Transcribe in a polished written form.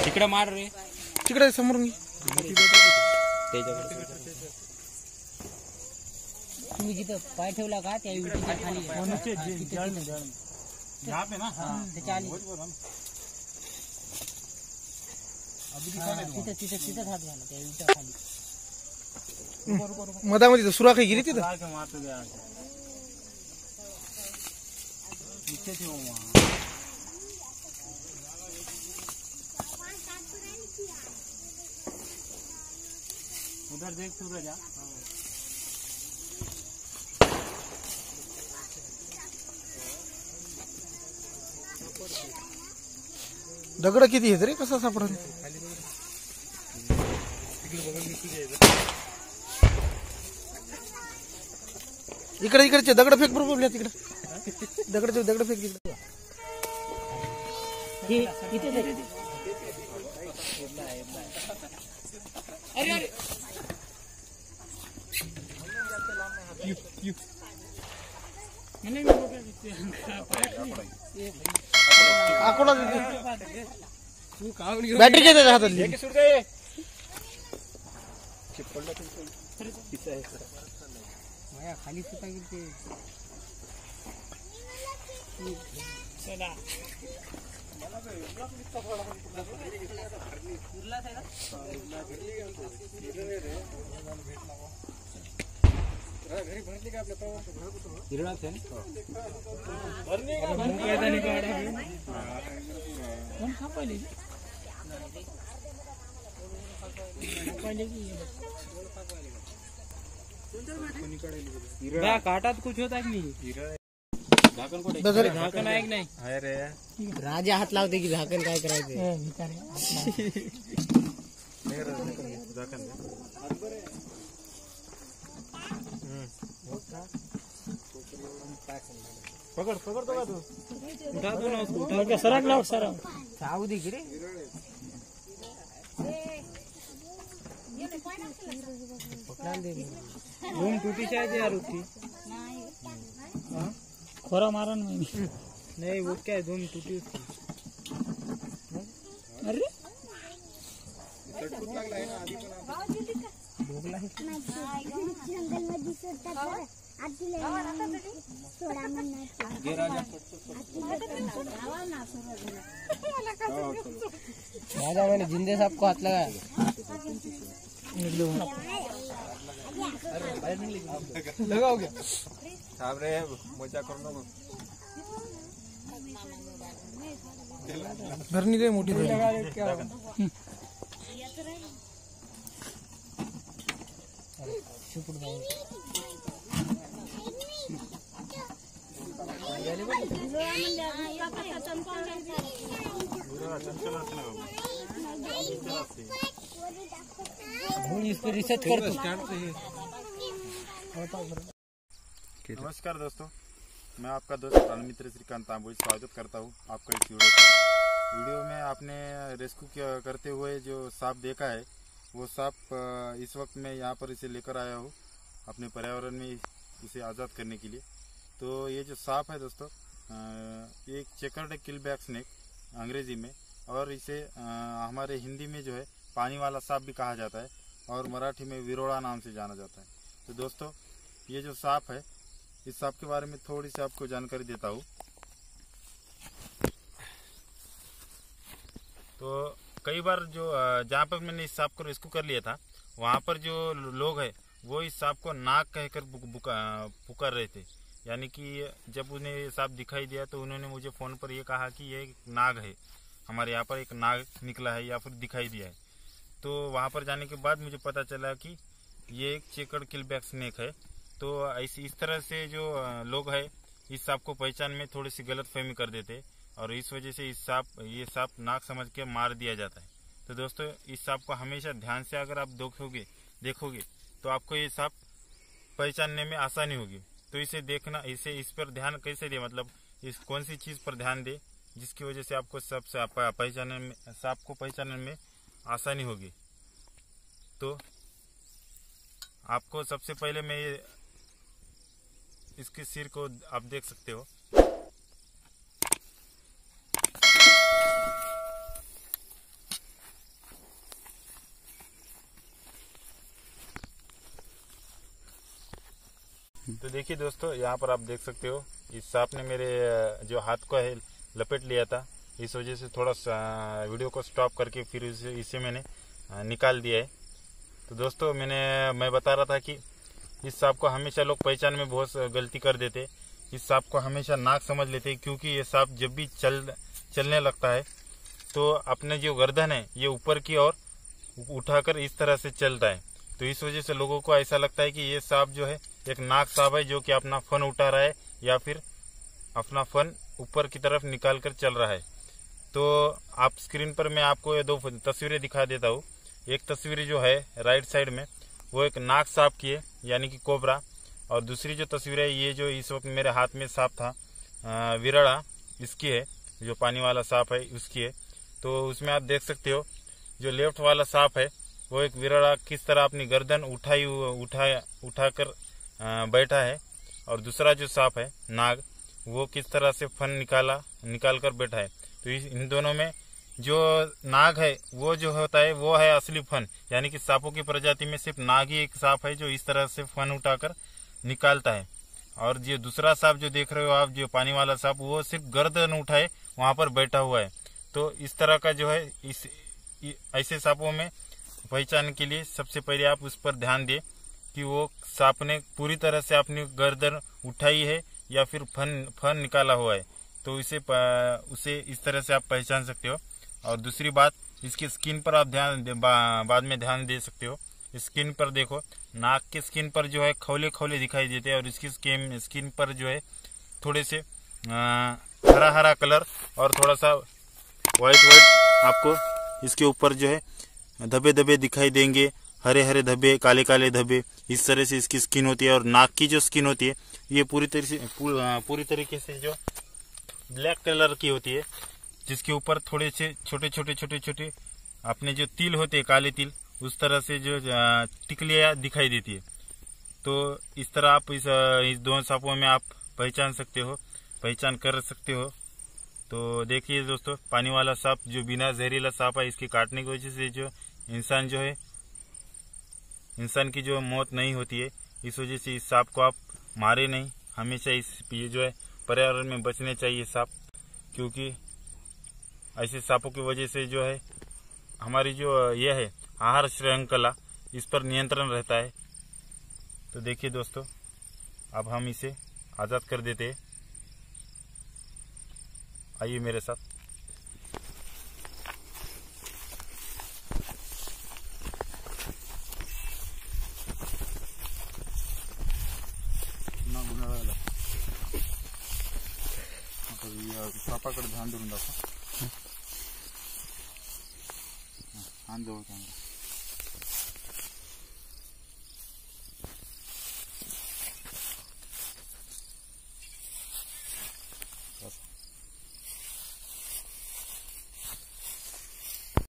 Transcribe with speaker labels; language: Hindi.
Speaker 1: तिकडे मार रे,
Speaker 2: तिकडे समोर
Speaker 3: तुम्ही जिथं पाय ठेवला का त्या विटीच्या खाली त्याच्या आली तिथं हात घाला त्या विटीच्या खाली
Speaker 2: मधामध्ये सुरा काही गेली तिथं
Speaker 1: उधर देख सूरज।
Speaker 2: दगड किती आहेत रे, कसा सापडला इकडे इकडचे दगड फेक बरोबर तिकडे दगड फेक तिकडे आकोडा बॅटरी घेते हातातली
Speaker 3: खाली सुद्धा गेली
Speaker 1: काटात कुछ होता की नाही, झाकण आहे की नाही?
Speaker 3: राजा हात लावते की झाकण काय करायचं
Speaker 1: पकड़ तो का तू उठा दो ना उसको,
Speaker 3: उठा के सरक लाओ सरक साऊ दे रे
Speaker 1: धूम टूटी शायद यार उसकी।
Speaker 3: खोरा मारा
Speaker 1: नहीं वो क्या है, धूम टूटी उसकी।
Speaker 3: अरे राजा मैंने जिंदे साहब को हाथ लगाया
Speaker 2: लगाओगे
Speaker 1: साहब रे मजा करो ना,
Speaker 2: धरणी रे मोठी
Speaker 3: इस पर रिसर्च कर।
Speaker 4: नमस्कार दोस्तों, मैं आपका दोस्त प्राण मित्र श्रीकांत तांबोई स्वागत करता हूं आपका इस वीडियो में। आपने रेस्क्यू करते हुए जो सांप देखा है, वो सांप इस वक्त मैं यहाँ पर इसे लेकर आया हूँ अपने पर्यावरण में इसे आज़ाद करने के लिए। तो ये जो सांप है दोस्तों, ये एक चेकर्ड किलबैक स्नेक अंग्रेजी में, और इसे हमारे हिंदी में जो है पानी वाला सांप भी कहा जाता है, और मराठी में विरोड़ा नाम से जाना जाता है। तो दोस्तों, ये जो सांप है, इस सांप के बारे में थोड़ी सी आपको जानकारी देता हूँ। तो कई बार जो जहाँ पर मैंने इस सांप को रेस्क्यू कर लिया था, वहाँ पर जो लोग हैं वो इस सांप को नाग कहकर पुकार रहे थे। यानी कि जब उन्हें सांप दिखाई दिया तो उन्होंने मुझे फ़ोन पर ये कहा कि ये नाग है, हमारे यहाँ पर एक नाग निकला है या फिर दिखाई दिया है। तो वहाँ पर जाने के बाद मुझे पता चला कि ये एक चेकर्ड किलबैक स्नेक है। तो ऐसी इस तरह से जो लोग हैं, इस सांप को पहचान में थोड़ी सी गलतफहमी कर देते, और इस वजह से ये सांप नाग समझ के मार दिया जाता है। तो दोस्तों, इस सांप को हमेशा ध्यान से अगर आप देखोगे तो आपको ये सांप पहचानने में आसानी होगी। तो इसे देखना, इस पर ध्यान कैसे दे, मतलब इस कौन सी चीज़ पर ध्यान दे जिसकी वजह से आपको सांप को पहचानने में आसानी होगी। तो आपको सबसे पहले मैं ये इसके सिर को आप देख सकते हो। तो देखिए दोस्तों, यहाँ पर आप देख सकते हो इस सांप ने मेरे जो हाथ को है लपेट लिया था। इस वजह से थोड़ा वीडियो को स्टॉप करके फिर इसे मैंने निकाल दिया है। तो दोस्तों मैं बता रहा था कि इस सांप को हमेशा लोग पहचान में बहुत गलती कर देते। इस सांप को हमेशा नाक समझ लेते, क्योंकि ये सांप जब भी चलने लगता है तो अपने जो गर्दन है ये ऊपर की ओर उठाकर इस तरह से चलता है। तो इस वजह से लोगों को ऐसा लगता है कि ये सांप जो है एक नाक सांप है, जो कि अपना फन उठा रहा है या फिर अपना फन ऊपर की तरफ निकाल कर चल रहा है। तो आप स्क्रीन पर मैं आपको ये 2 तस्वीरें दिखा देता हूँ। एक तस्वीर जो है राइट साइड में वो एक नाक सांप की है, यानी कि कोबरा, और दूसरी जो तस्वीर है ये जो इस वक्त मेरे हाथ में सांप था विरड़ा, इसकी है, जो पानी वाला सांप है उसकी है। तो उसमें आप देख सकते हो जो लेफ्ट वाला सांप है वो एक विरड़ा किस तरह अपनी गर्दन उठाकर बैठा है, और दूसरा जो सांप है नाग वो किस तरह से फन निकाल कर बैठा है। तो इन दोनों में जो नाग है वो जो होता है वो है असली फन, यानी कि सांपों की प्रजाति में सिर्फ नाग ही एक सांप है जो इस तरह से फन उठाकर निकालता है। और जो दूसरा सांप जो देख रहे हो आप, जो पानी वाला सांप, वो सिर्फ गर्दन उठाए वहां पर बैठा हुआ है। तो इस तरह का जो है ऐसे सांपों में पहचान के लिए सबसे पहले आप उस पर ध्यान दें कि वो सांप ने पूरी तरह से अपनी गर्दन उठाई है या फिर फन निकाला हुआ है। तो उसे इस तरह से आप पहचान सकते हो। और दूसरी बात, इसकी स्किन पर आप बाद में ध्यान दे सकते हो। स्किन पर देखो, नाक के स्किन पर जो है खौले खौले दिखाई देते हैं, और इसकी स्किन पर जो है थोड़े से हरा हरा कलर और थोड़ा सा व्हाइट आपको इसके ऊपर जो है धब्बे धब्बे दिखाई देंगे, हरे हरे धब्बे, काले काले धब्बे, इस तरह से इसकी स्किन होती है। और नाक की जो स्किन होती है ये पूरी तरीके से जो ब्लैक कलर की होती है, जिसके ऊपर थोड़े से छोटे अपने जो तिल होते हैं, काले तिल, उस तरह से जो टिकलियां दिखाई देती है। तो इस तरह आप इस 2 सांपों में आप पहचान कर सकते हो। तो देखिए दोस्तों, पानी वाला सांप जो बिना जहरीला सांप है, इसके काटने की वजह से जो इंसान की जो मौत नहीं होती है, इस वजह से इस सांप को आप मारे नहीं। हमेशा ये जो है पर्यावरण में बचने चाहिए सांप, क्योंकि ऐसे सांपों की वजह से जो है हमारी जो यह है आहार श्रृंखला, इस पर नियंत्रण रहता है। तो देखिए दोस्तों, अब हम इसे आज़ाद कर देते हैं। आइए मेरे साथ। सापाकडे ध्यान देऊन दाखवा. हात जवळ